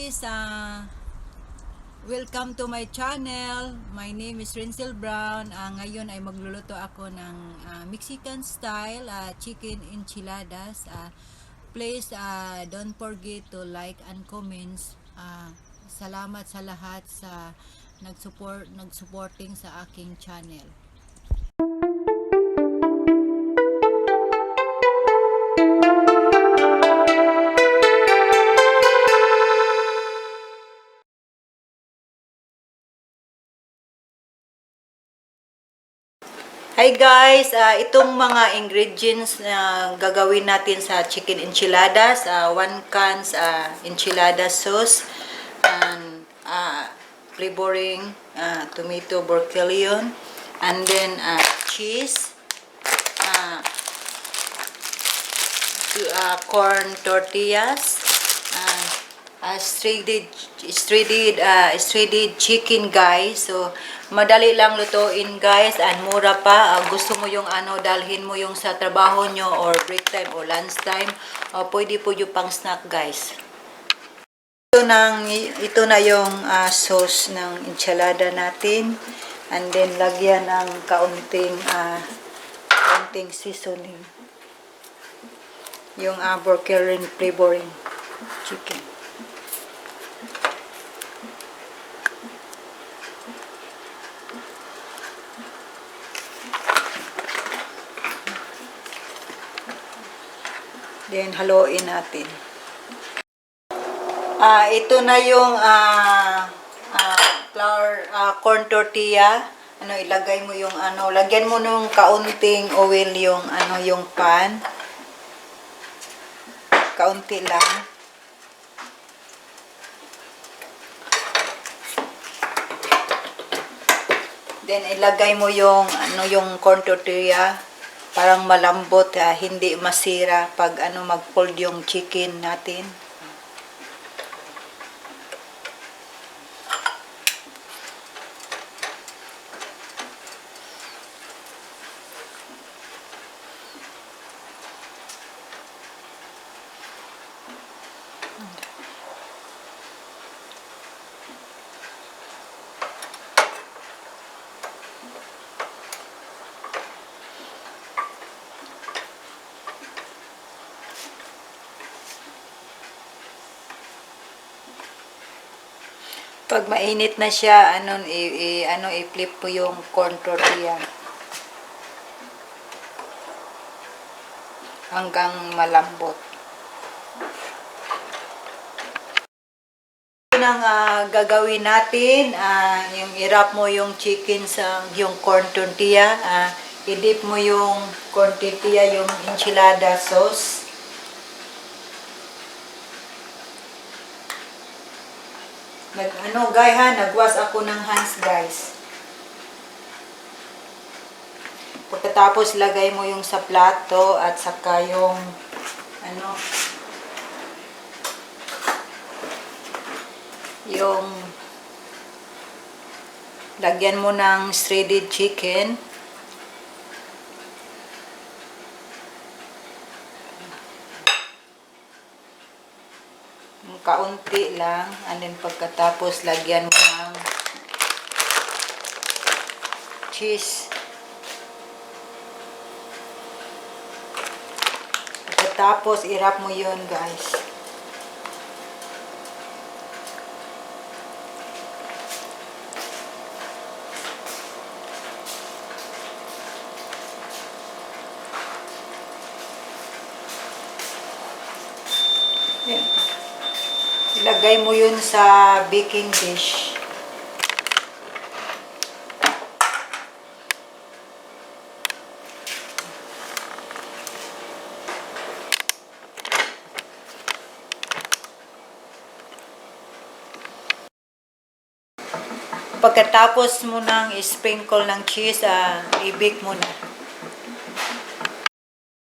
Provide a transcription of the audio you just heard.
guys, welcome to my channel. My name is Rinsel Brown. Ngayon ay magluluto ako ng Mexican style chicken enchiladas. Please don't forget to like and comments. Salamat sa lahat sa nagsuporting sa aking channel. Hi guys, itong mga ingredients na gagawin natin sa chicken enchiladas, 1 cans enchilada sauce, and flavoring, tomato, boullion, and then cheese, corn tortillas, shredded chicken guys. So madali lang lutuin guys, and mura pa. Gusto mo yung dalhin mo yung sa trabaho nyo or break time o lunch time, pwede po yung pang snack guys. Ito na yung sauce ng enchilada natin, and then lagyan ng kaunting seasoning, yung boullion flavoring chicken. Then haluin natin. Ito na yung corn tortilla. Ilagay mo yung lagyan mo nung kaunting oil yung pan. Kaunti lang. Then ilagay mo yung corn tortilla. Parang malambot, hindi masira pag mag-fold yung chicken natin. Pag mainit na siya, i-flip po yung corn tortilla hanggang malambot. Ito nang gagawin natin, yung i-wrap mo yung chicken sa yung corn tortilla, i-dip mo yung corn tortilla, yung enchilada sauce. Nagwash ako ng hands guys. Pagkatapos lagay mo yung sa plato at saka yung yung lagyan mo ng shredded chicken. Kaunti lang, and then pagkatapos lagyan mo ng cheese. Pagkatapos i-wrap mo yun guys. Ilagay mo yun sa baking dish. Pagkatapos mo nang i-sprinkle ng cheese, i-bake mo na.